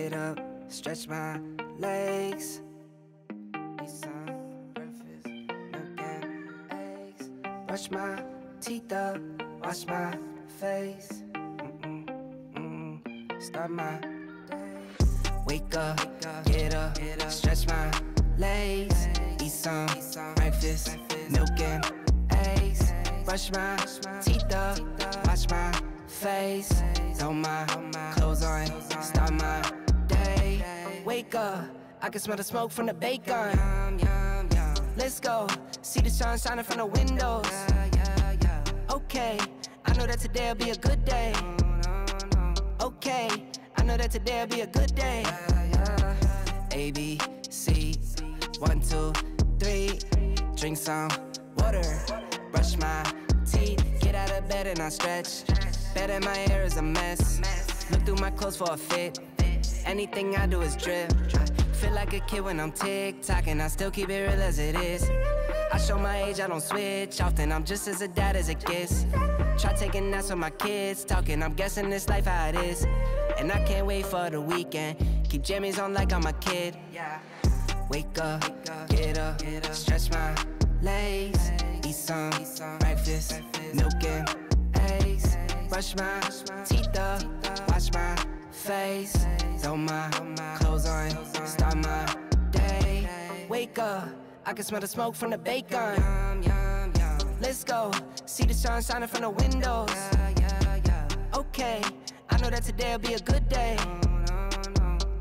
Get up, stretch my legs. Eat some breakfast, milk and eggs. Brush my teeth up, wash my face. Start my day. Wake up, get up, stretch my legs. Eat some breakfast, milk and eggs. Brush my teeth up, wash my face. Throw my clothes on, start my day. Wake up, I can smell the smoke from the bacon. Let's go, see the sun shining from the windows. Okay, I know that today'll be a good day. Okay, I know that today'll be a good day. A, B, C, 1, 2, 3. Drink some water, brush my teeth. Get out of bed and I stretch. Bed in my hair is a mess. Look through my clothes for a fit. Anything I do is drip. Feel like a kid when I'm tick-tocking. I still keep it real as it is. I show my age, I don't switch often. I'm just as a dad as it gets. Try taking naps with my kids talking. I'm guessing this life how it is. And I can't wait for the weekend. Keep jammies on like I'm a kid. Wake up, get up, stretch my legs. Eat some breakfast, milk and eggs. Brush my teeth up, wash my face. Throw my clothes on, start my day. Wake up, I can smell the smoke from the bacon. Let's go, see the sun shining from the windows. Okay, I know that today'll be a good day.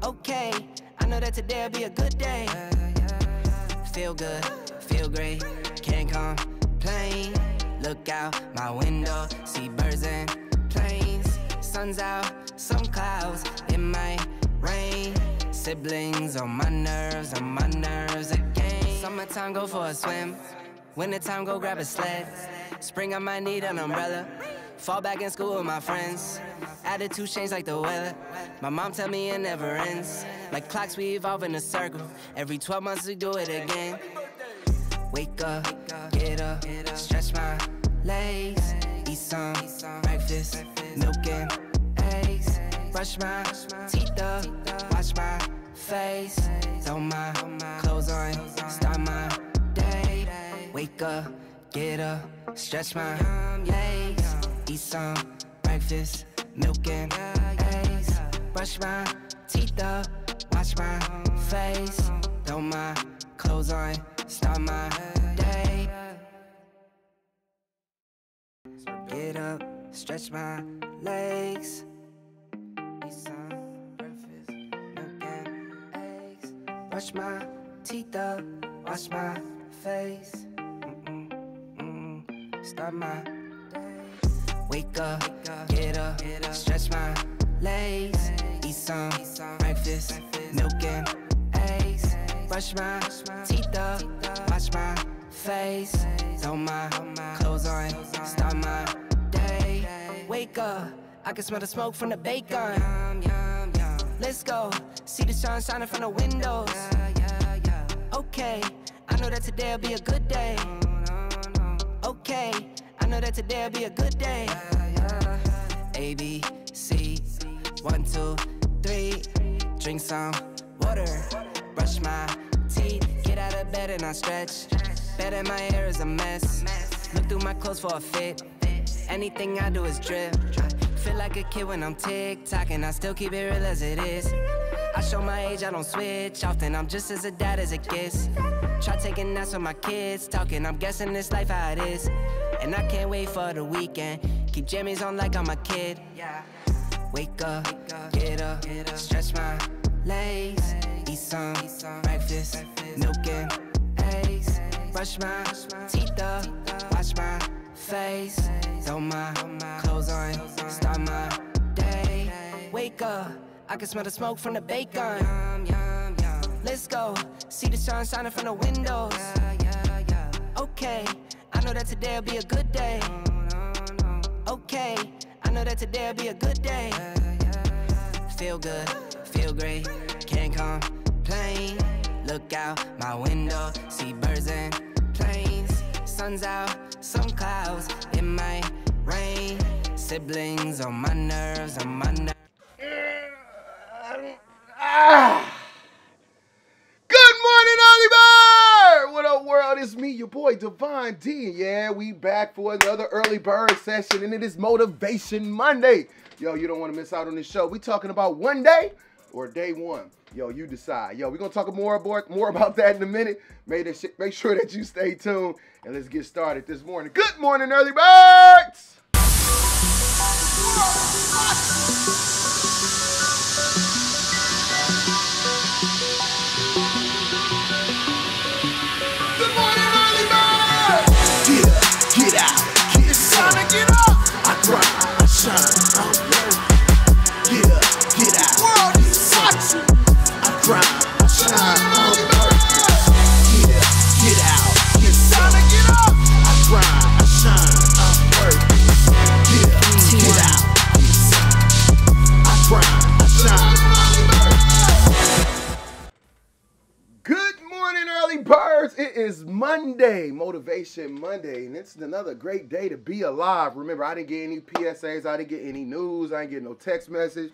Okay, I know that today'll be a good day. Feel good, feel great, can't complain. Look out my window, see birds and planes. Sun's out, some clouds, it might rain. Siblings on my nerves again. Summertime, go for a swim. Wintertime, go grab a sled. Spring, I might need an umbrella. Fall back in school with my friends. Attitude change like the weather. My mom tell me it never ends. Like clocks, we evolve in a circle. Every 12 months we do it again. Wake up, get up, stretch my legs. Eat some breakfast, milk and eggs. Brush my teeth up, wash my face. Throw my clothes on, start my day. Wake up, get up, stretch my legs. Eat some breakfast, milk and eggs. Brush my teeth up, wash my face. Throw my clothes on, start my day. Get up, stretch my legs. Eat some breakfast, milk and eggs. Brush my teeth up, wash my face. Start my day. Wake up, get up, stretch my legs. Eat some breakfast, milk and eggs. Brush my teeth up, wash my face. Throw my clothes on, start my day. Wake up, I can smell the smoke from the bacon. Let's go, see the sun shining from the windows. Okay, I know that today'll be a good day. Okay, I know that today'll be a good day. A, B, C, 1, 2, 3. Drink some water, brush my teeth. Get out of bed and I stretch. Bed in my hair is a mess. Look through my clothes for a fit. Anything I do is drip. Feel like a kid when I'm tick-tocking. I still keep it real as it is. I show my age, I don't switch often. I'm just as a dad as it gets. Try taking naps with my kids talking. I'm guessing this life how it is. And I can't wait for the weekend. Keep jammies on like I'm a kid. Wake up, get up, stretch my legs. Eat some breakfast, milk and eggs. Brush my teeth up, wash my face. Throw my clothes on, start my day. Wake up, I can smell the smoke from the bacon. Let's go, see the sun shining from the windows. Okay, I know that today'll be a good day. Okay, I know that today'll be a good day. Feel good, feel great, can't complain. Look out my window, see birds and planes. Sun's out, some clouds, it might rain. Siblings on my nerves, Ah! Good morning, Early Bird! What up, world? It's me, your boy, Divine D. Yeah, we back for another Early Bird session, and it is Motivation Monday. Yo, you don't want to miss out on this show. We talking about one day or day one. Yo, you decide. Yo, we're going to talk more about that in a minute. Make sure that you stay tuned, and let's get started this morning. Good morning, Early Birds! Get out, it's time to get up. I grind, I shine, I work. Get out. World is watching. I grind, I shine, I work. Get out, it's time to get up. I grind, I shine, I work. Get out. I grind, I shine, I work. Good morning, Early Birds. It is Monday, Motivation Monday, and it's another great day to be alive. Remember, I didn't get any PSAs, I didn't get any news, I didn't get no text message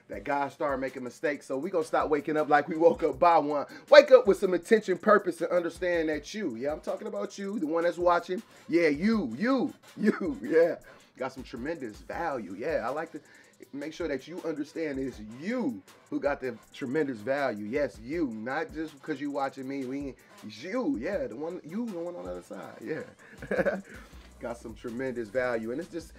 that God started making mistakes. So we're going to stop waking up like we woke up by one. Wake up with some intention, purpose, and understand that I'm talking about you, the one that's watching. Yeah, you, yeah, got some tremendous value. Yeah, I like to make sure that you understand it's you who got the tremendous value. Yes, you, not just because you watching me. It's you, yeah, the one on the other side, yeah. Got some tremendous value. And it's just,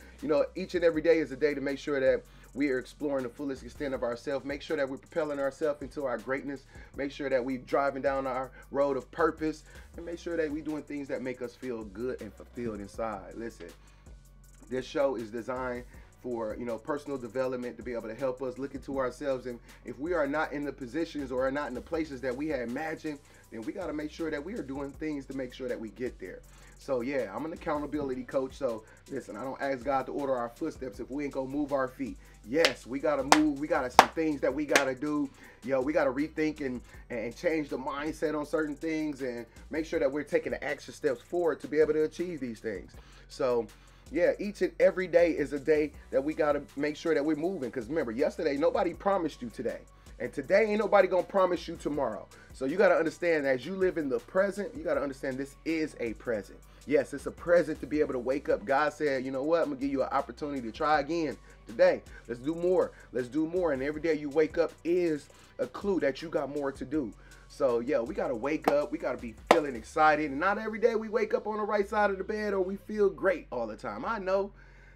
each and every day is a day to make sure that we are exploring the fullest extent of ourselves. Make sure that we're propelling ourselves into our greatness. Make sure that we're driving down our road of purpose. And make sure that we're doing things that make us feel good and fulfilled inside. Listen, this show is designed for personal development, to be able to help us look into ourselves. And if we are not in the positions or are not in the places that we had imagined, then we got to make sure that we are doing things to make sure that we get there. So yeah, I'm an accountability coach. So listen, I don't ask God to order our footsteps if we ain't gonna move our feet. Yes, we gotta move. We got some things that we gotta do. We gotta rethink and change the mindset on certain things and make sure that we're taking the action steps forward to be able to achieve these things. So yeah, each and every day is a day that we got to make sure that we're moving. Because remember, yesterday, nobody promised you today. And today, ain't nobody going to promise you tomorrow. So you got to understand that as you live in the present, you got to understand this is a present. Yes, it's a present to be able to wake up. God said, you know what? I'm going to give you an opportunity to try again today. Let's do more. Let's do more. And every day you wake up is a clue that you got more to do. So yeah, we gotta wake up. We gotta be feeling excited, and not every day we wake up on the right side of the bed or we feel great all the time. I know,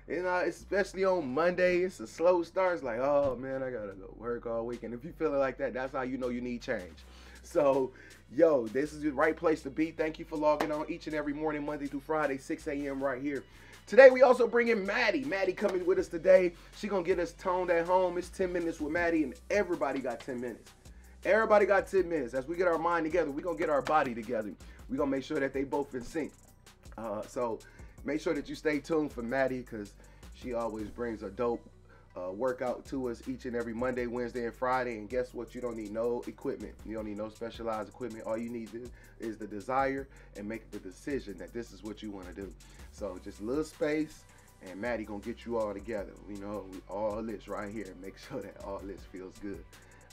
especially on Monday, it's a slow start. It's like, oh man, I gotta go work all week. And if you feeling like that, that's how you know you need change. So, yo, this is the right place to be. Thank you for logging on each and every morning, Monday through Friday, 6 a.m. right here. Today we also bring in Maddie. Maddie coming with us today. She gonna get us toned at home. It's 10 minutes with Maddie, and everybody got 10 minutes. Everybody got 10 minutes. As we get our mind together, we're going to get our body together. We're going to make sure that they both in sync. So make sure that you stay tuned for Maddie, because she always brings a dope workout to us each and every Monday, Wednesday, and Friday. And guess what? You don't need no equipment. You don't need no specialized equipment. All you need is the desire and make the decision that this is what you want to do. So just a little space, and Maddie going to get you all together. All this right here. Make sure that all this feels good.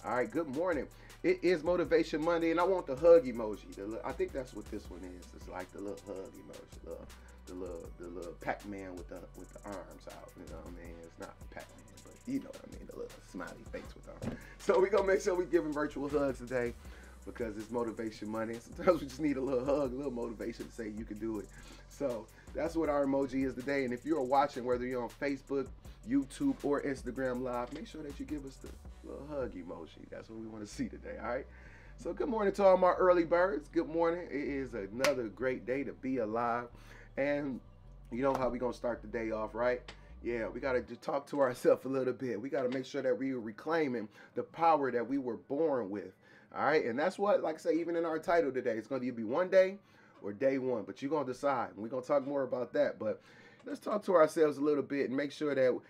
All right, good morning. It is Motivation Monday, and I want the hug emoji. I think that's what this one is. It's like the little hug emoji, the little Pac-Man with the arms out. You know what I mean? It's not Pac-Man, but you know what I mean. The little smiley face with the arms. So we're gonna make sure we giving virtual hugs today, because it's Motivation Monday. Sometimes we just need a little hug, a little motivation to say you can do it. So that's what our emoji is today. And if you're watching, whether you're on Facebook, YouTube, or Instagram Live, make sure that you give us the little hug emoji. That's what we want to see today, all right? So good morning to all my early birds. Good morning. It is another great day to be alive. And you know how we're going to start the day off, right? Yeah, we got to talk to ourselves a little bit. We got to make sure that we are reclaiming the power that we were born with, all right? And that's what, like I say, even in our title today, it's going to be one day or day one, but you're going to decide. And we're going to talk more about that, but let's talk to ourselves a little bit and make sure that,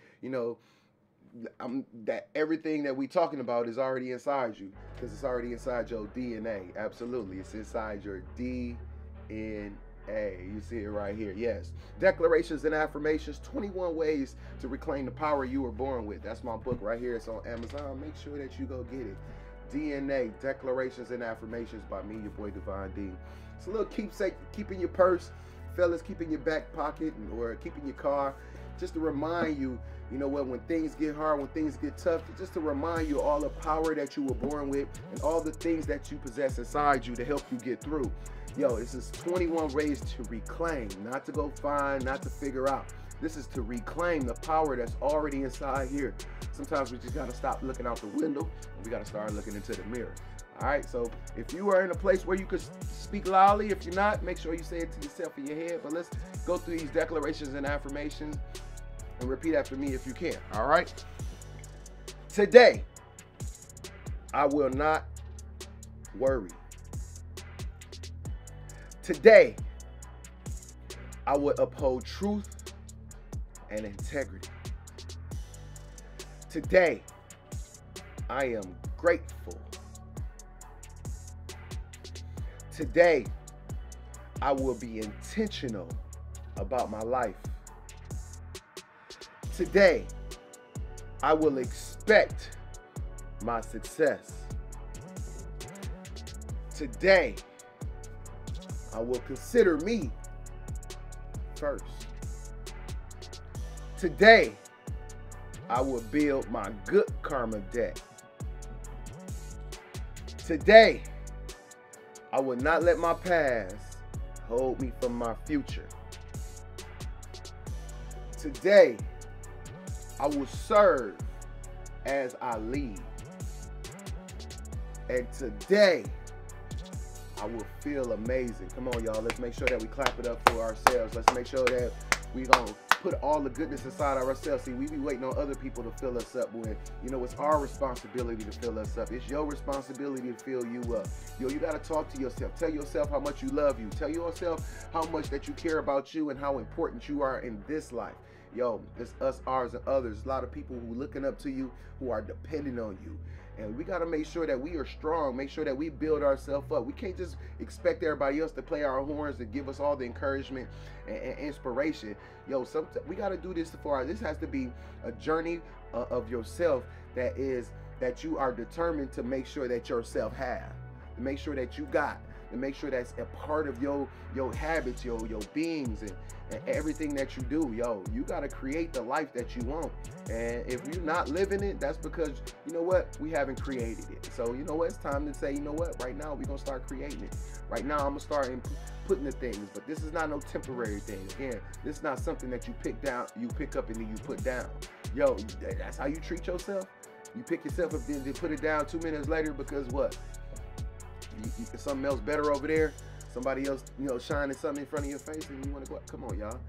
that everything that we talking about is already inside you, because it's already inside your DNA. Absolutely. It's inside your DNA. Hey, you see it right here. Yes. Declarations and Affirmations, 21 Ways to Reclaim the Power You Were Born With. That's my book right here. It's on Amazon. Make sure that you go get it. DNA, Declarations and Affirmations by me, your boy Divine D. It's a little keepsake, keep in your purse. Fellas, keep in your back pocket or keep in your car. Just to remind you, you know what, when things get hard, when things get tough, just to remind you all the power that you were born with and all the things that you possess inside you to help you get through. Yo, this is 21 ways to reclaim, not to go find, not to figure out. This is to reclaim the power that's already inside here. Sometimes we just gotta stop looking out the window and we gotta start looking into the mirror. All right, so if you are in a place where you could speak loudly, if you're not, make sure you say it to yourself in your head. But let's go through these declarations and affirmations and repeat after me if you can. All right. Today, I will not worry. Today, I will uphold truth and integrity. Today, I am grateful. Today, I will be intentional about my life. Today, I will expect my success. Today, I will consider me first. Today, I will build my good karma deck. Today, I will not let my past hold me from my future. Today, I will serve as I lead. And today, I will feel amazing. Come on, y'all. Let's make sure that we clap it up for ourselves. Let's make sure that we gonna put all the goodness inside of ourselves. See, we be waiting on other people to fill us up when, you know, it's our responsibility to fill us up. It's your responsibility to fill you up. Yo, you got to talk to yourself. Tell yourself how much you love you. Tell yourself how much that you care about you and how important you are in this life. Yo, it's us, ours, and others. A lot of people who looking up to you, who are depending on you. And we got to make sure that we are strong, make sure that we build ourselves up. We can't just expect everybody else to play our horns and give us all the encouragement and inspiration. Yo, we got to do this for this has to be a journey of yourself that you are determined to make sure that yourself have, to make sure that you got, to make sure that's a part of your habits, your beings, and everything that you do. Yo, you got to create the life that you want. And if you're not living it, that's because, you know what, we haven't created it. So, you know what, it's time to say, you know what, right now we're going to start creating it. Right now I'm going to start putting the things, but this is not no temporary thing. Again, this is not something that you pick up and then you put down. Yo, that's how you treat yourself. You pick yourself up and then put it down 2 minutes later because what? Something else better over there. Somebody else, you know, shining something in front of your face and you want to go, come on, y'all.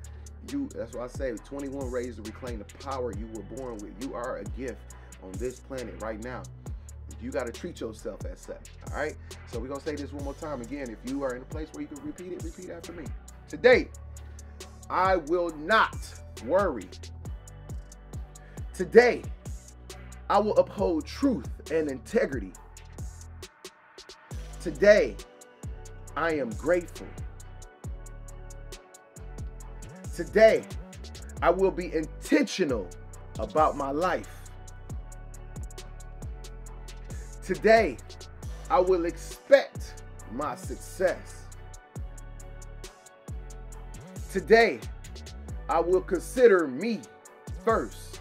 That's why I say 21 ways to reclaim the power you were born with. You are a gift on this planet right now. You got to treat yourself as such. All right. So we're going to say this one more time. Again, if you are in a place where you can repeat it, repeat after me. Today, I will not worry. Today, I will uphold truth and integrity. Today, I am grateful. Today, I will be intentional about my life. Today, I will expect my success. Today, I will consider me first.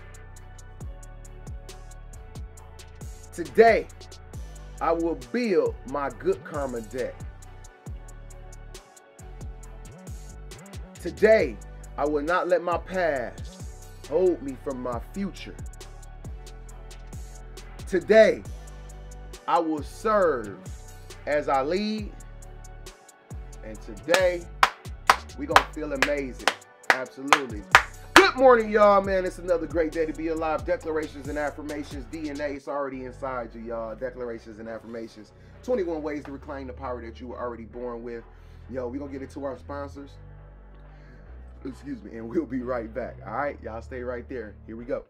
Today, I will build my good karma deck. Today, I will not let my past hold me from my future. Today, I will serve as I lead. And today, we're going to feel amazing. Absolutely. Good morning, y'all, man. It's another great day to be alive. Declarations and affirmations. DNA is already inside you, y'all. Declarations and affirmations. 21 ways to reclaim the power that you were already born with. Yo, we're going to get into our sponsors. Excuse me, and we'll be right back. All right, y'all stay right there. Here we go.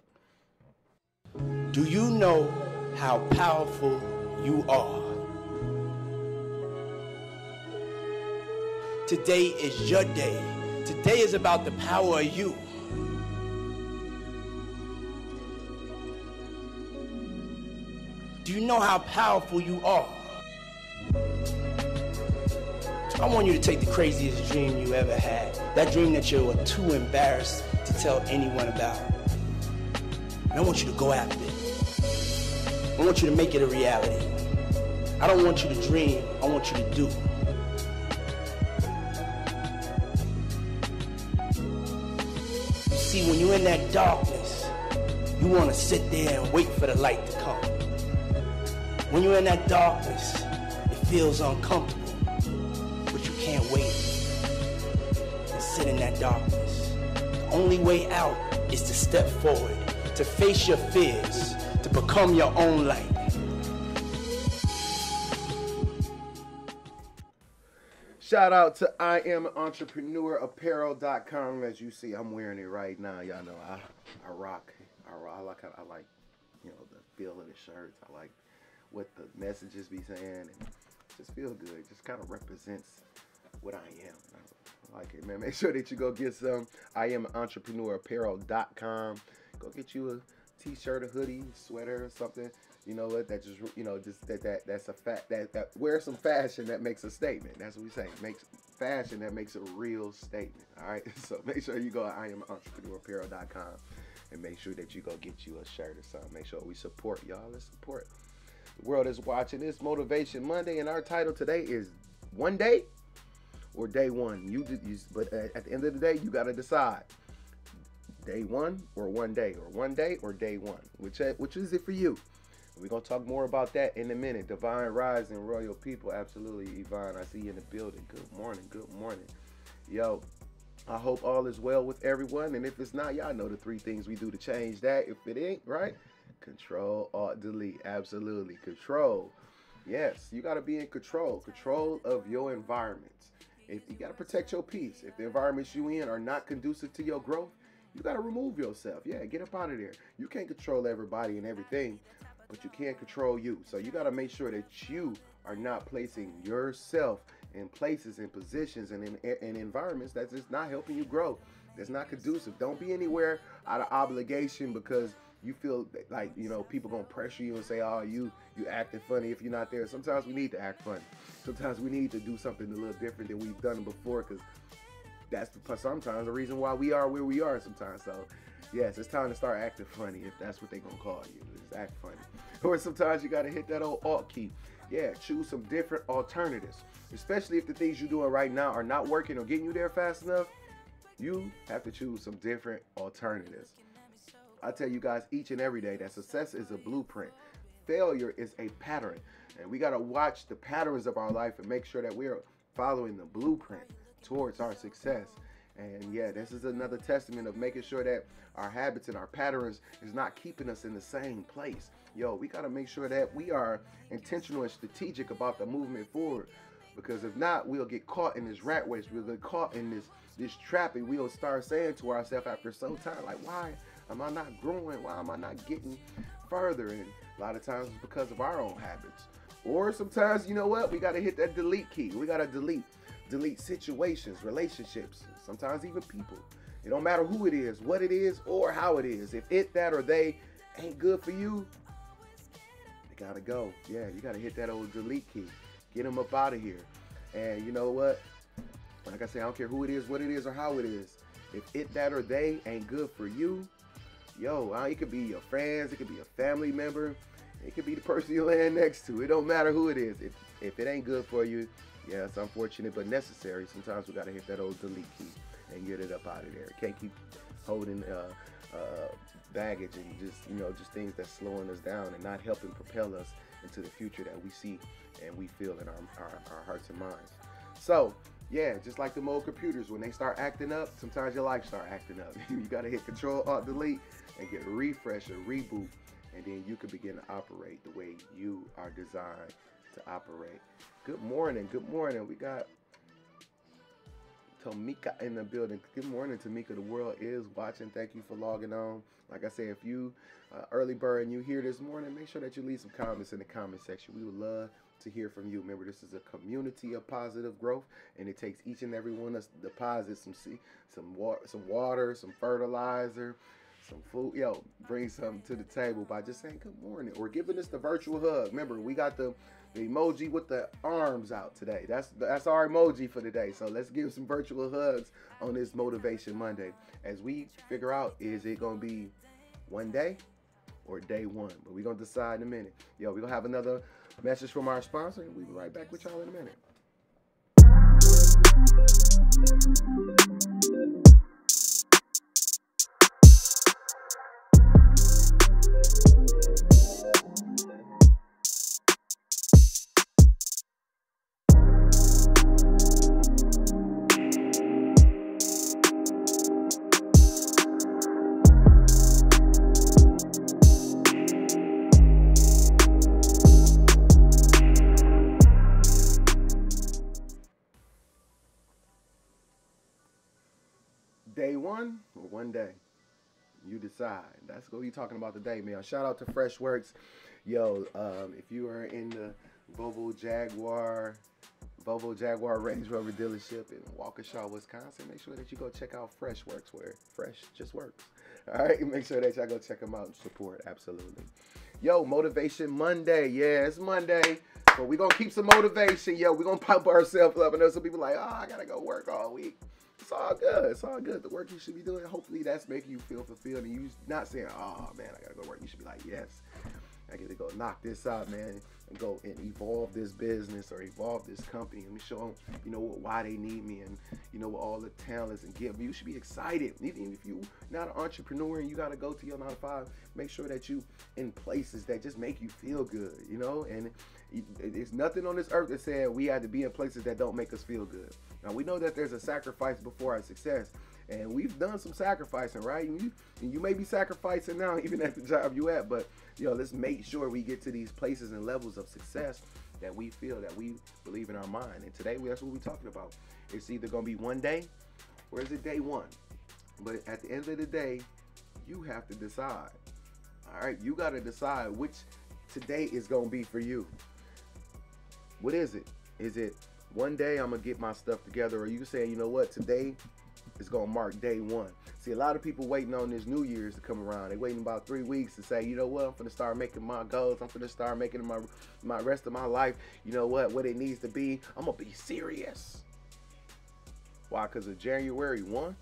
Do you know how powerful you are? Today is your day. Today is about the power of you. Do you know how powerful you are? I want you to take the craziest dream you ever had. That dream that you were too embarrassed to tell anyone about. And I want you to go after it. I want you to make it a reality. I don't want you to dream, I want you to do. See, when you're in that darkness, you want to sit there and wait for the light to come. When you're in that darkness, it feels uncomfortable. Can't wait and sit in that darkness. The only way out is to step forward, to face your fears, to become your own light. Shout out to IamEntrepreneurApparel.com. As you see, I'm wearing it right now. Y'all know I like the feel of the shirts. I like what the messages be saying, and just feel good. Just kind of represents what I am. I like it, man. Make sure that you go get some. IamEntrepreneurApparel.com. Go get you a t-shirt, a hoodie, sweater, or something. You know what? That just that's a fact. That wear some fashion that makes a statement. That's what we say. Makes fashion that makes a real statement. All right. So make sure you go to IamEntrepreneurApparel.com and make sure that you go get you a shirt or something. Make sure we support y'all. Let's support. The world is watching this Motivation Monday, and our title today is One Day or Day One. But at the end of the day, you got to decide. Day one or one day, or one day or day one. Which is it for you? We're going to talk more about that in a minute. Divine Rising, Royal People. Absolutely, Yvonne. I see you in the building. Good morning. Good morning. Yo, I hope all is well with everyone. And if it's not, y'all know the 3 things we do to change that. If it ain't, right? Control, Alt, Delete. Absolutely. Control. Yes, you got to be in control. Control of your environment. If you got to protect your peace. If the environments you in are not conducive to your growth, you got to remove yourself. Yeah, get up out of there. You can't control everybody and everything, but you can control you. So you got to make sure that you are not placing yourself in places and positions and in environments that's just not helping you grow. That's not conducive. Don't be anywhere out of obligation because you feel like, people going to pressure you and say, oh, you acting funny if you're not there. Sometimes we need to act funny. Sometimes we need to do something a little different than we've done before, because that's sometimes the reason why we are where we are sometimes. So, yes, it's time to start acting funny, if that's what they're going to call you. Just act funny. Or sometimes you got to hit that old Alt key. Yeah, choose some different alternatives. Especially if the things you're doing right now are not working or getting you there fast enough, you have to choose some different alternatives. I tell you guys each and every day that success is a blueprint. Failure is a pattern. And we got to watch the patterns of our life and make sure that we're following the blueprint towards our success. And yeah, this is another testament of making sure that our habits and our patterns is not keeping us in the same place. Yo, we got to make sure that we are intentional and strategic about the movement forward. Because if not, we'll get caught in this rat race. We'll get caught in this trap, and we'll start saying to ourselves after some time, like, why am I not growing? Why am I not getting further? And a lot of times it's because of our own habits. Or sometimes, you know what? We got to hit that delete key. We got to delete situations, relationships, sometimes even people. It don't matter who it is, what it is, or how it is. If it, that, or they ain't good for you, they got to go. Yeah, you got to hit that old delete key. Get them up out of here. And you know what? Like I say, I don't care who it is, what it is, or how it is. If it, that, or they ain't good for you, yo, it could be your friends, it could be a family member, it could be the person you're laying next to. It don't matter who it is. If it ain't good for you, yeah, it's unfortunate but necessary. Sometimes we gotta hit that old delete key and get it up out of there. Can't keep holding baggage and just things that's slowing us down and not helping propel us into the future that we see and we feel in our hearts and minds. So yeah, just like the old computers, when they start acting up, sometimes your life start acting up. You gotta hit Control Alt Delete and get a refresh or reboot, and then you can begin to operate the way you are designed to operate. Good morning, good morning. We got Tomika in the building. Good morning, Tomika. The world is watching. Thank you for logging on. Like I said, if you early bird and you here this morning, make sure that you leave some comments in the comment section. We would love to hear from you. Remember, this is a community of positive growth, and it takes each and every one of us to deposit some water, some fertilizer, some food. Yo, bring something to the table by just saying good morning or giving us the virtual hug. Remember, we got the emoji with the arms out today. That's our emoji for today. So let's give some virtual hugs on this Motivation Monday as we figure out, is it going to be one day or day one? But we're going to decide in a minute. Yo, we're going to have another message from our sponsor, and we'll be right back with y'all in a minute. Day one or one day? You decide. That's what we're talking about today, man. Shout out to Freshworks. Yo, if you are in the Volvo Jaguar Range Rover dealership in Waukesha, Wisconsin, make sure that you go check out Freshworks, where fresh just works. All right, make sure that y'all go check them out and support. Absolutely. Yo, Motivation Monday. Yeah, it's Monday, but we're going to keep some motivation. Yo, we're going to pump ourselves up. I know some people like, oh, I got to go work all week. It's all good. It's all good. The work you should be doing, hopefully that's making you feel fulfilled. And you not saying, oh, man, I got to go work. You should be like, yes, I get to go knock this out, man, and go and evolve this business or evolve this company. Let me show them, you know, why they need me and, you know, all the talents and give. You should be excited. Even if you're not an entrepreneur and you got to go to your 9 to 5, make sure that you in places that just make you feel good, you know, and there's nothing on this earth that said we had to be in places that don't make us feel good. Now, we know that there's a sacrifice before our success, and we've done some sacrificing, right? And you may be sacrificing now, even at the job you at, but, you know, let's make sure we get to these places and levels of success that we feel, that we believe in our mind. And today, that's what we're talking about. It's either going to be one day or is it day one? But at the end of the day, you have to decide. All right, you got to decide which today is going to be for you. What is it? Is it one day I'm going to get my stuff together, or you saying, you know what, today is going to mark day one? See, a lot of people waiting on this New Year's to come around. They waiting about 3 weeks to say, you know what, I'm going to start making my goals. I'm going to start making my rest of my life, you know what it needs to be. I'm going to be serious. Why? Because of January 1?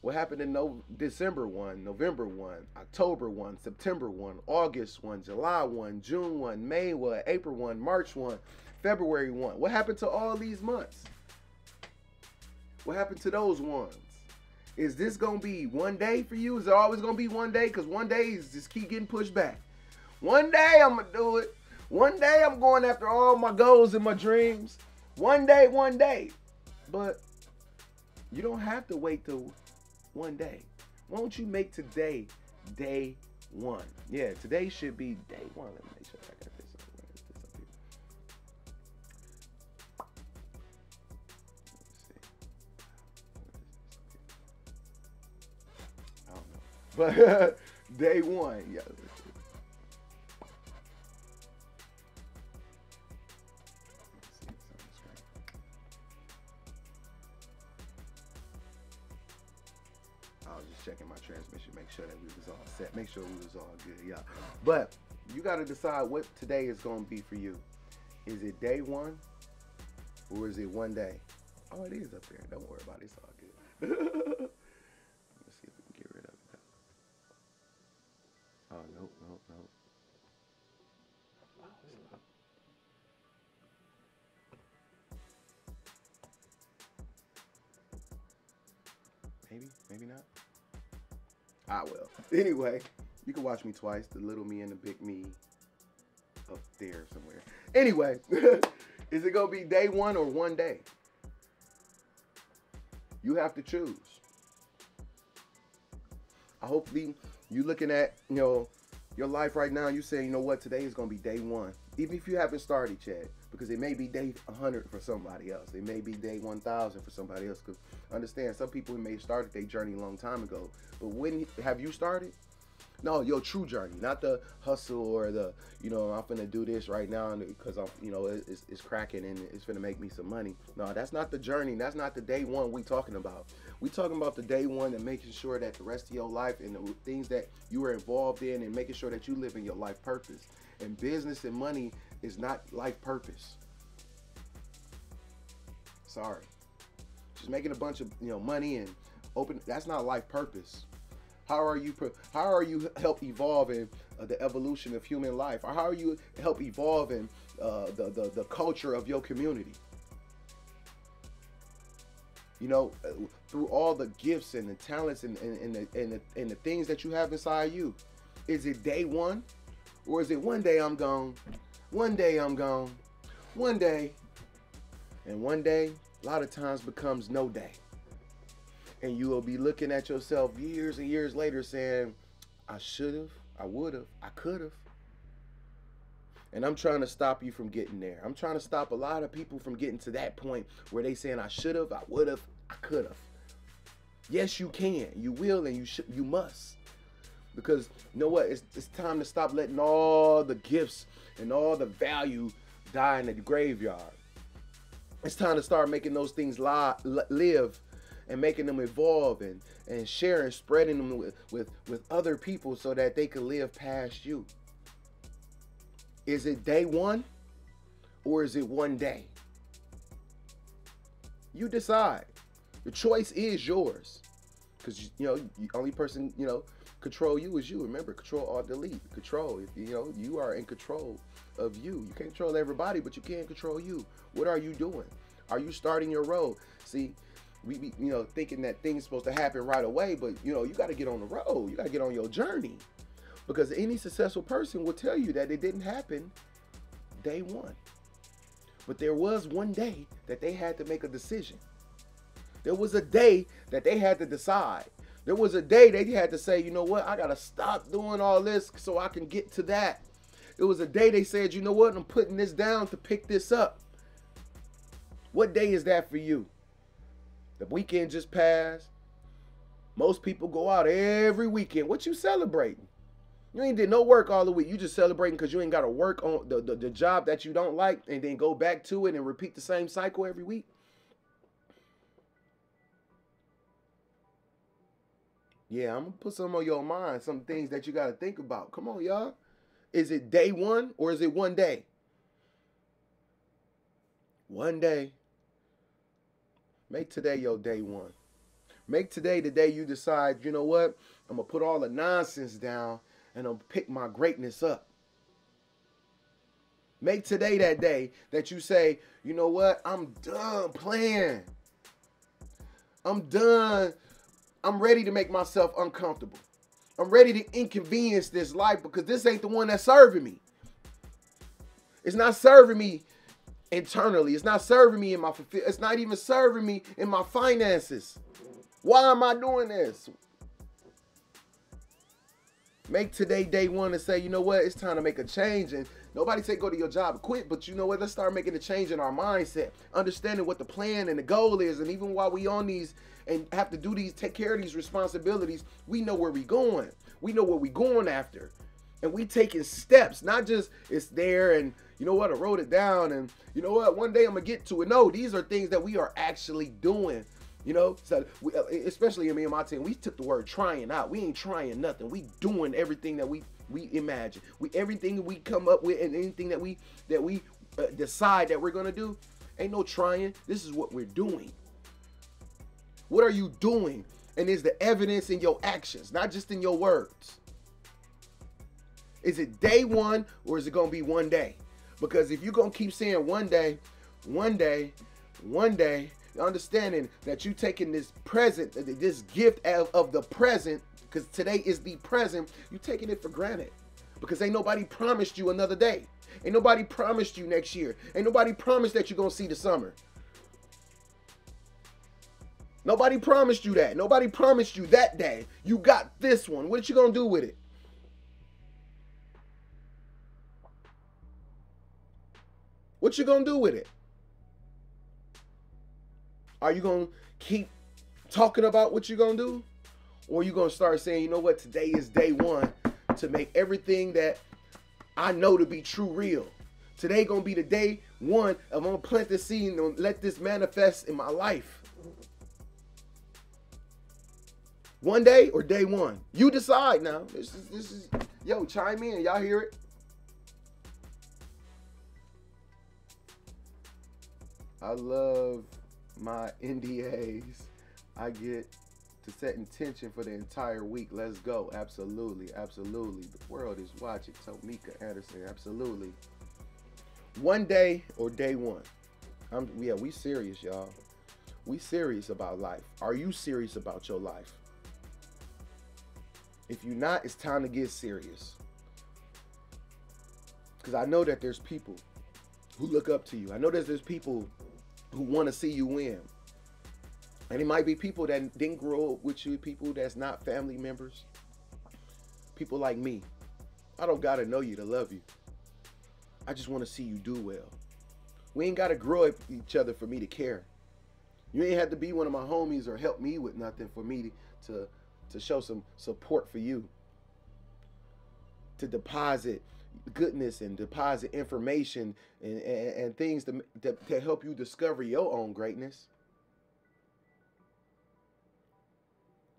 What happened in December 1, November 1, October 1, September 1, August 1, July 1, June 1, May 1, April 1, March 1, February 1? What happened to all these months? What happened to those ones? Is this going to be one day for you? Is it always going to be one day? Because one day is just keep getting pushed back. One day I'm going to do it. One day I'm going after all my goals and my dreams. One day. But you don't have to wait till one day. Why don't you make today day one? Yeah, today should be day one. Let me make sure I got this up here. I don't know. But day one, yeah. Checking my transmission, make sure that we was all set, make sure we was all good, yeah. But you got to decide what today is going to be for you. Is it day one or is it one day? Oh, it is up there. Don't worry about it. It's all good. Let's see if we can get rid of it. Oh, nope. Maybe not. I will. Anyway, you can watch me twice, the little me and the big me up there somewhere. Anyway, is it going to be day one or one day? You have to choose. Hopefully, you looking at, you know, Your life right now, you say, you know what, today is going to be day 1. Even if you haven't started yet, because it may be day 100 for somebody else. It may be day 1,000 for somebody else. Because understand, some people may have started their journey a long time ago. But when have you started? No, your true journey, not the hustle or the, you know, I'm finna do this right now because I'm, you know, it's cracking and it's finna make me some money. No, that's not the journey. That's not the day 1 we talking about. We talking about the day 1 and making sure that the rest of your life and the things that you are involved in and making sure that you live in your life purpose. And business and money is not life purpose. Sorry. Just making a bunch of, you know, money and that's not life purpose. How are you help evolve in the evolution of human life? Or how are you help evolve in the culture of your community? You know, through all the gifts and the talents and the things that you have inside you. Is it day 1? Or is it one day I'm gone? One day I'm gone. One day. And one day, a lot of times becomes no day. And you will be looking at yourself years and years later saying, I should have, I would have, I could have. And I'm trying to stop you from getting there. I'm trying to stop a lot of people from getting to that point where they saying, I should have, I would have, I could have. Yes, you can, you will, and you must. Because you know what? It's time to stop letting all the gifts and all the value die in the graveyard. It's time to start making those things live and making them evolve and sharing, spreading them with other people so that they can live past you. Is it day 1 or is it one day? You decide. The choice is yours. Because, you know, the only person, you know, control you is you. Remember, control or delete. Control. You know, you are in control of you. You can't control everybody, but you can control you. What are you doing? Are you starting your road? See, we be, you know, thinking that things supposed to happen right away, but, you know, you got to get on the road. You got to get on your journey. Because any successful person will tell you that it didn't happen day 1. But there was one day that they had to make a decision. There was a day that they had to decide. There was a day they had to say, you know what, I got to stop doing all this so I can get to that. It was a day they said, you know what, I'm putting this down to pick this up. What day is that for you? The weekend just passed. Most people go out every weekend. What you celebrating? You ain't did no work all the week. You just celebrating because you ain't got to work on the job that you don't like and then go back to it and repeat the same cycle every week. Yeah, I'm going to put some on your mind, some things that you got to think about. Come on, y'all. Is it day 1 or is it one day? One day. Make today your day 1. Make today the day you decide, you know what? I'm going to put all the nonsense down and I'm going to pick my greatness up. Make today that day that you say, you know what? I'm done playing. I'm done. I'm ready to make myself uncomfortable. I'm ready to inconvenience this life because this ain't the one that's serving me. It's not serving me internally. It's not serving me in my fulfillment. It's not even serving me in my finances. Why am I doing this? Make today day 1 and say, you know what? It's time to make a change. And nobody say go to your job and quit, but you know what? Let's start making a change in our mindset, understanding what the plan and the goal is. And even while we on these and have to do these, take care of these responsibilities, we know where we going. We know what we going after. And we taking steps, not just it's there and you know what, I wrote it down and you know what, one day I'm gonna get to it. No, these are things that we are actually doing. You know, so we, especially me and my team, we took the word trying out. We ain't trying nothing. We doing everything that we imagine. Everything that we come up with and anything that we decide that we're gonna do. Ain't no trying. This is what we're doing. What are you doing? And is the evidence in your actions, not just in your words? Is it day 1 or is it gonna be one day? Because if you're gonna keep saying one day, understanding that you taking this present, this gift of the present, because today is the present, you taking it for granted. Because ain't nobody promised you another day. Ain't nobody promised you next year. Ain't nobody promised that you're gonna see the summer. Nobody promised you that. Nobody promised you that day. You got this one. What you gonna do with it? What you gonna do with it? Are you gonna keep talking about what you're gonna do? Or are you gonna start saying, you know what, today is day one to make everything that I know to be true real. Today gonna be the day one of I'm gonna plant this seed and let this manifest in my life. One day or day one? You decide now. This is yo, chime in. Y'all hear it? I love my NDAs. I get to set intention for the entire week. Let's go. Absolutely. Absolutely. The world is watching. Tomika Anderson. Absolutely. One day or day one? We serious, y'all. We serious about life. Are you serious about your life? If you're not, it's time to get serious. Because I know that there's people who look up to you. I know that there's people who want to see you win. And it might be people that didn't grow up with you, people that's not family members, people like me. I don't got to know you to love you. I just want to see you do well. We ain't got to grow up each other for me to care. You ain't have to be one of my homies or help me with nothing for me to show some support for you. To deposit goodness and deposit information and things to help you discover your own greatness.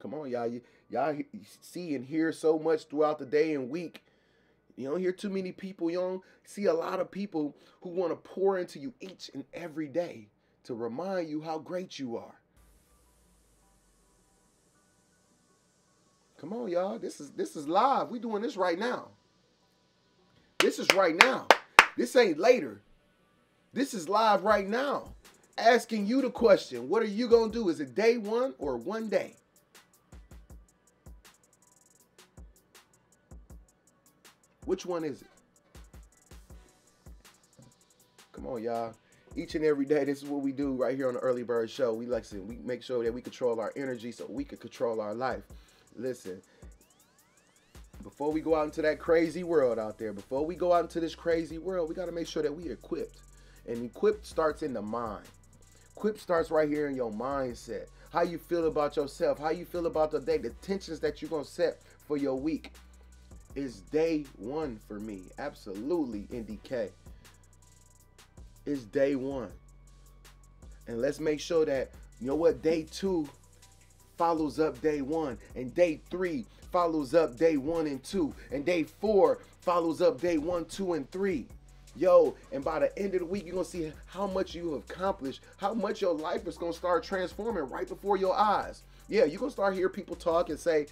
Come on, y'all. Y'all see and hear so much throughout the day and week. You don't hear too many people. You don't see a lot of people who want to pour into you each and every day to remind you how great you are. Come on, y'all. This is live. We doing this right now. This is right now. This ain't later. This is live right now. Asking you the question, what are you going to do? Is it day one or one day? Which one is it? Come on, y'all. Each and every day, this is what we do right here on the Early Bird Show. We make sure that we control our energy so we can control our life. Listen, before we go out into that crazy world out there, before we go out into this crazy world, we got to make sure that we equipped. And equipped starts in the mind. Equipped starts right here in your mindset. How you feel about yourself, how you feel about the day, the intentions that you're going to set for your week. Is day one for me. Absolutely, NDK. It's day one. And let's make sure that, you know what, day two follows up day one. And day three follows up day 1 and 2. And day 4 follows up day 1, 2, and 3. Yo, and by the end of the week, you're going to see how much you have accomplished, how much your life is going to start transforming right before your eyes. Yeah, you're going to start hearing people talk and say,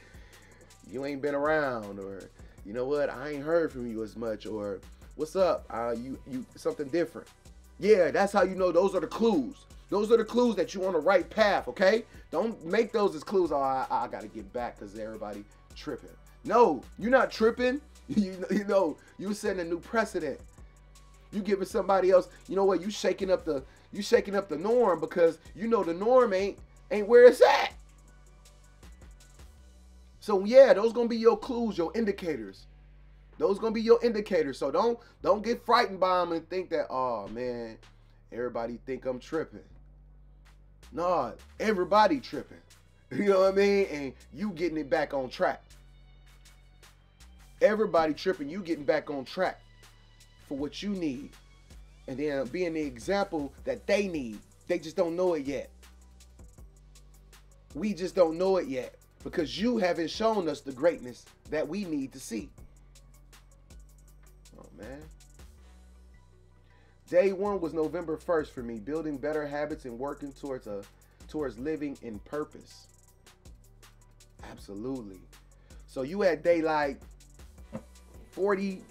you ain't been around, or, you know what, I ain't heard from you as much, or what's up, you something different. Yeah, that's how you know those are the clues. Those are the clues that you're on the right path, okay? Don't make those as clues, oh, I got to get back because everybody tripping. No, you're not tripping. You know, you're setting a new precedent. You giving somebody else, you know what, you shaking up the norm, because you know the norm ain't where it's at. So yeah, those gonna be your clues, your indicators. Those gonna be your indicators. So don't get frightened by them and think that, oh man, everybody think I'm tripping. Nah, everybody tripping. You know what I mean? And you getting it back on track. Everybody tripping, you getting back on track for what you need. And then being the example that they need. They just don't know it yet. We just don't know it yet, because you haven't shown us the greatness that we need to see. Oh man. Day 1 was November 1st for me, building better habits and working towards living in purpose. Absolutely. So you had day like 42,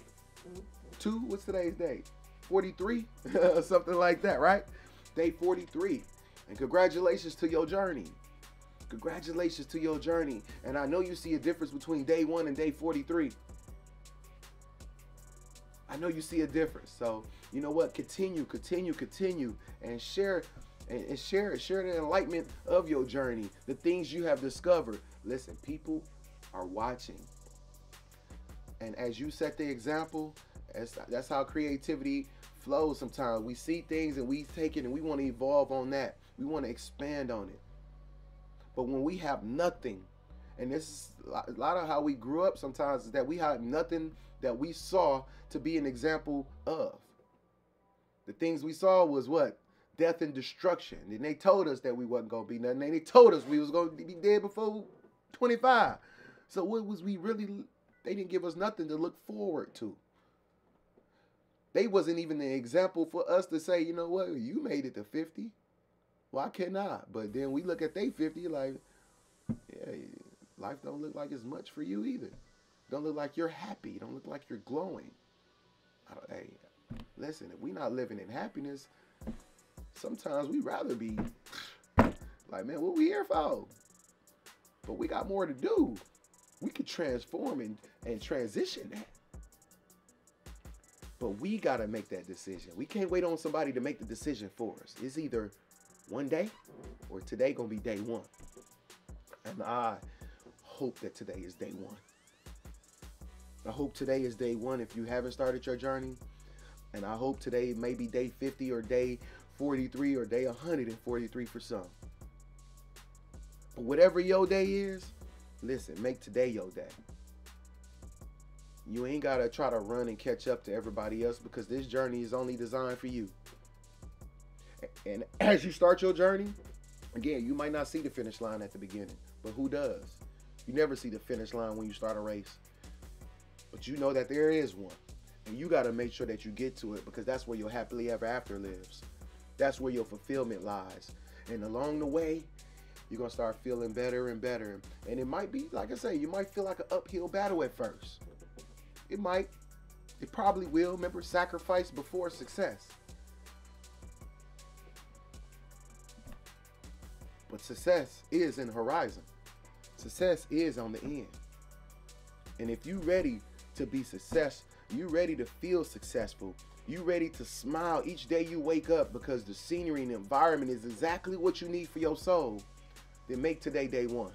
what's today's date? 43, something like that, right? Day 43. And congratulations to your journey. Congratulations to your journey. And I know you see a difference between day 1 and day 43. I know you see a difference. So, you know what? Continue, and share the enlightenment of your journey, the things you have discovered. Listen, people are watching. And as you set the example, that's how creativity flow sometimes. We see things and we take it and we want to evolve on that. We want to expand on it. But when we have nothing, and this is a lot of how we grew up sometimes, is that we had nothing that we saw to be an example of. The things we saw was what? Death and destruction. And they told us that we wasn't going to be nothing. And they told us we was going to be dead before 25. So what was we really, they didn't give us nothing to look forward to. They wasn't even an example for us to say, you know what, you made it to 50. Why can't I? But then we look at they 50 like, yeah, life don't look like as much for you either. Don't look like you're happy. Don't look like you're glowing. Hey, listen, if we not living in happiness, sometimes we rather be like, man, what we here for? But we got more to do. We could transform and transition that. But we got to make that decision. We can't wait on somebody to make the decision for us. It's either one day or today going to be day one. And I hope that today is day one. I hope today is day one if you haven't started your journey. And I hope today may be day 50 or day 43 or day 143 for some. But whatever your day is, listen, make today your day. You ain't got to try to run and catch up to everybody else because this journey is only designed for you. And as you start your journey, again, you might not see the finish line at the beginning, but who does? You never see the finish line when you start a race. But you know that there is one. And you got to make sure that you get to it because that's where your happily ever after lives. That's where your fulfillment lies. And along the way, you're going to start feeling better and better. And it might be, like I say, you might feel like an uphill battle at first. It might. It probably will. Remember, sacrifice before success. But success is in the horizon. Success is on the end. And if you're ready to be successful, you ready to feel successful, you ready to smile each day you wake up because the scenery and the environment is exactly what you need for your soul, then make today day one.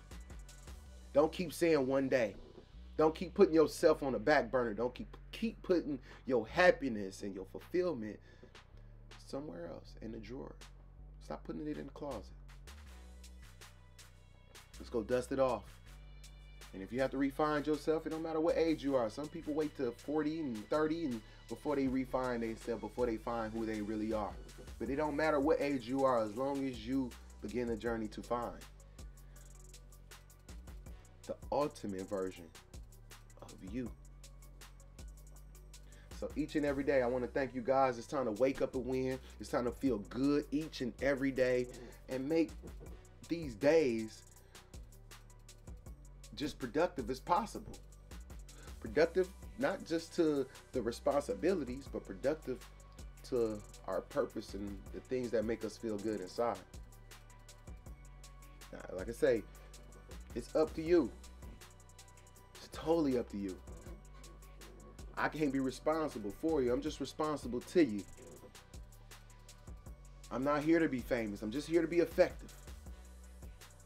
Don't keep saying one day. Don't keep putting yourself on the back burner. Don't keep putting your happiness and your fulfillment somewhere else in the drawer. Stop putting it in the closet. Let's go dust it off. And if you have to refine yourself, it don't matter what age you are. Some people wait till 40 and 30 and before they refine themselves, before they find who they really are. But it don't matter what age you are as long as you begin the journey to find the ultimate version of you. So each and every day, I want to thank you guys. It's time to wake up and win. It's time to feel good each and every day and make these days just productive as possible. Productive not just to the responsibilities, but productive to our purpose and the things that make us feel good inside. Now, like I say, it's up to you. It's totally up to you. I can't be responsible for you. I'm just responsible to you. I'm not here to be famous. I'm just here to be effective.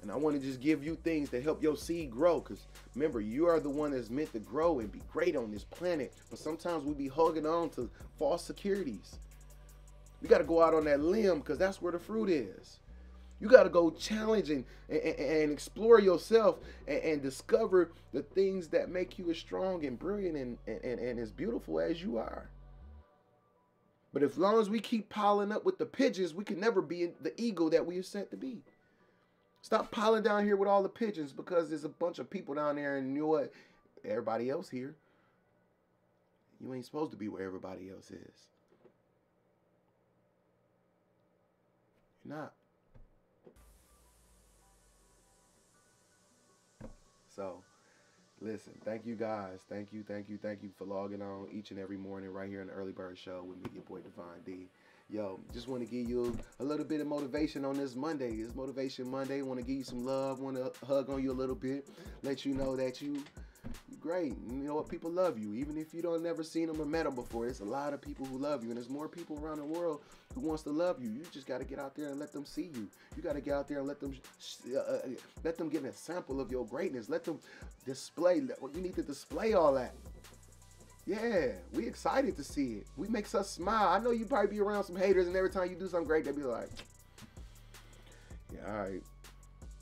And I want to just give you things that help your seed grow. Because remember, you are the one that's meant to grow and be great on this planet. But sometimes we be holding on to false securities. We got to go out on that limb because that's where the fruit is. You got to go challenge and explore yourself and discover the things that make you as strong and brilliant and as beautiful as you are. But as long as we keep piling up with the pigeons, we can never be the eagle that we are set to be. Stop piling down here with all the pigeons because there's a bunch of people down there and you know what? Everybody else here. You ain't supposed to be where everybody else is. You're not. So, listen, thank you guys. Thank you for logging on each and every morning right here in the Early Bird Show with me, your boy Divine D. Yo, just want to give you a little bit of motivation on this Monday. It's Motivation Monday. Want to give you some love. Want to hug on you a little bit. Let you know that you're great. You know what? People love you. Even if you don't never seen them or met them before, there's a lot of people who love you. And there's more people around the world who wants to love you. You just got to get out there and let them see you. You got to get out there and let them get a sample of your greatness. Let them display. You need to display all that. Yeah, we excited to see it. We makes us smile. I know you probably be around some haters, and every time you do something great, they be like, yeah, all right.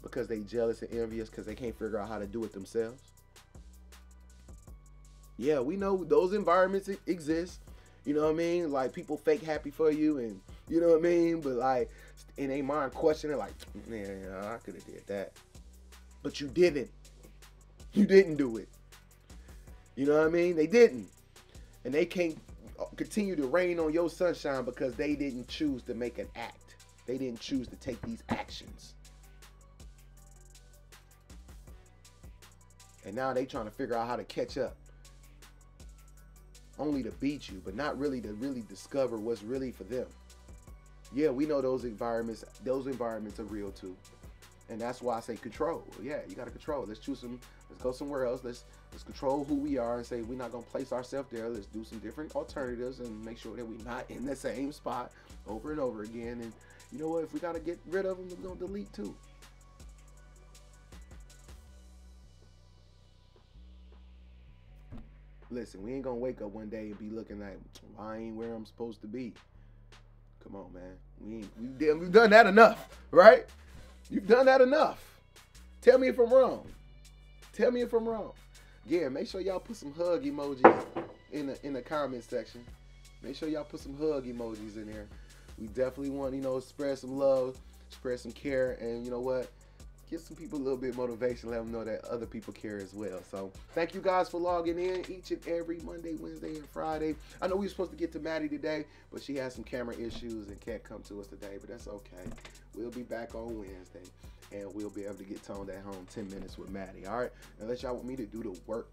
Because they jealous and envious because they can't figure out how to do it themselves. Yeah, we know those environments exist. You know what I mean? Like, people fake happy for you, and you know what I mean? But like, in their mind questioning, like, man, I could have did that. But you didn't. You didn't do it. You know what I mean? They didn't. And they can't continue to rain on your sunshine because they didn't choose to make an act. They didn't choose to take these actions. And now they trying to figure out how to catch up. Only to beat you, but not really to really discover what's really for them. Yeah, we know those environments are real too. And that's why I say control. Yeah, you gotta control. Let's go somewhere else. Let's control who we are and say we're not gonna place ourselves there. Let's do some different alternatives and make sure that we're not in the same spot over and over again. And you know what? If we gotta get rid of them, we're gonna delete too. Listen, we ain't gonna wake up one day and be looking like, I ain't where I'm supposed to be. Come on, man. We've done that enough, right? You've done that enough. Tell me if I'm wrong. Tell me if I'm wrong. Yeah, make sure y'all put some hug emojis in the comment section. Make sure y'all put some hug emojis in there. We definitely want, spread some love, spread some care, and you know what? Give some people a little bit of motivation, let them know that other people care as well. So thank you guys for logging in each and every Monday, Wednesday, and Friday. I know we were supposed to get to Maddie today, but she has some camera issues and can't come to us today, but that's okay. We'll be back on Wednesday, and we'll be able to get toned at home 10 minutes with Maddie, all right? Unless y'all want me to do the work.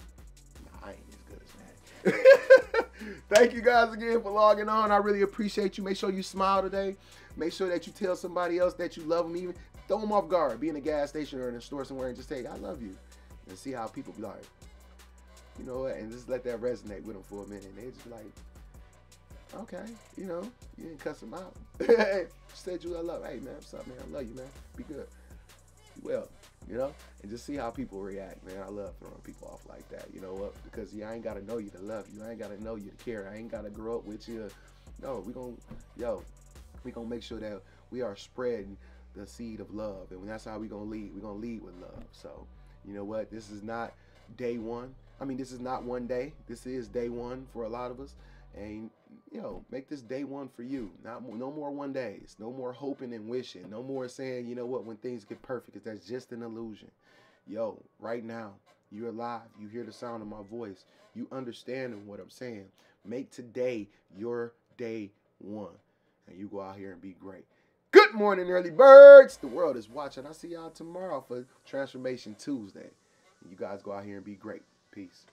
Nah, I ain't as good as Maddie. Thank you guys again for logging on. I really appreciate you. Make sure you smile today. Make sure that you tell somebody else that you love them. Even throw them off guard. Be in a gas station or in a store somewhere and just say, I love you. And see how people be like, you know what? And just let that resonate with them for a minute. And they just be like, okay, you didn't cuss them out. Said you I love. Hey, man, what's up, man? I love you, man. Be good. Be well, and just see how people react, man. I love throwing people off like that. You know what? Because I ain't got to know you to love you. I ain't got to know you to care. I ain't got to grow up with you. No, we gonna make sure that we are spreading the seed of love, and that's how we gonna lead. We're gonna lead with love. So, you know what? This is not day one. I mean, this is not one day. This is day one for a lot of us. And make this day one for you. No more one days. No more hoping and wishing. No more saying, you know what, when things get perfect, because that's just an illusion. Right now, you're alive. You hear the sound of my voice. You understand what I'm saying. Make today your day one, and you go out here and be great. Good morning, early birds. The world is watching. I'll see y'all tomorrow for Transformation Tuesday. You guys go out here and be great. Peace.